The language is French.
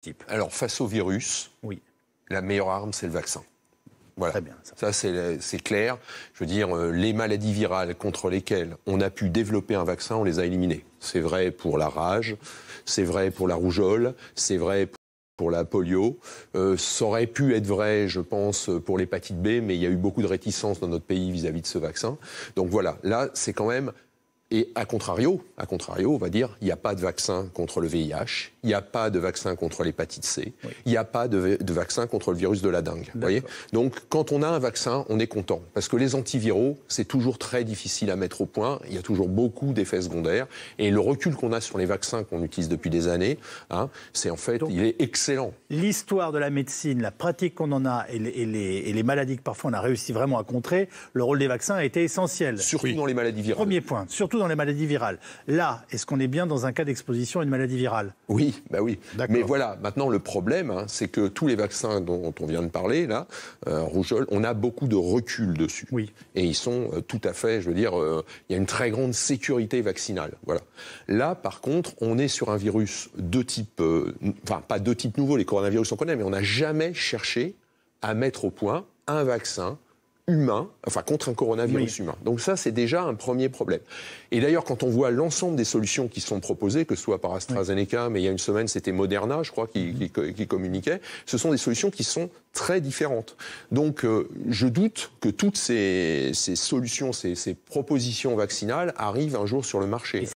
type. Alors, face au virus, Oui. la meilleure arme, c'est le vaccin. Voilà. Très bien. Ça, c'est clair. Je veux dire, les maladies virales contre lesquelles on a pu développer un vaccin, on les a éliminées. C'est vrai pour la rage, c'est vrai pour la rougeole, c'est vrai pour la polio. Ça aurait pu être vrai, je pense, pour l'hépatite B, mais il y a eu beaucoup de réticences dans notre pays vis-à-vis de ce vaccin. Donc voilà, là, c'est quand même... Et à contrario, on va dire, il n'y a pas de vaccin contre le VIH, il n'y a pas de vaccin contre l'hépatite C, il n'y a pas de vaccin contre le virus de la dengue. Vous voyez ? Donc, quand on a un vaccin, on est content. Parce que les antiviraux, c'est toujours très difficile à mettre au point. Il y a toujours beaucoup d'effets secondaires. Et le recul qu'on a sur les vaccins qu'on utilise depuis des années, c'est en fait, donc, il est excellent. L'histoire de la médecine, la pratique qu'on en a et les maladies que parfois on a réussi vraiment à contrer, le rôle des vaccins a été essentiel. Surtout dans les maladies virales. Premier point, surtout dans les maladies virales. Là, est-ce qu'on est bien dans un cas d'exposition à une maladie virale ? Oui, bah oui. Mais voilà, maintenant le problème, c'est que tous les vaccins dont on vient de parler, là, rougeole, on a beaucoup de recul dessus. Oui. Et ils sont tout à fait, je veux dire, il y a une très grande sécurité vaccinale. Voilà. Là, par contre, on est sur un virus de type, enfin pas de type nouveau, les coronavirus on connaît, mais on n'a jamais cherché à mettre au point un vaccin humain, enfin contre un coronavirus humain. Donc ça, c'est déjà un premier problème. Et d'ailleurs, quand on voit l'ensemble des solutions qui sont proposées, que ce soit par AstraZeneca, mais il y a une semaine, c'était Moderna, je crois, qui communiquait, ce sont des solutions qui sont très différentes. Donc, je doute que toutes ces solutions, ces propositions vaccinales arrivent un jour sur le marché.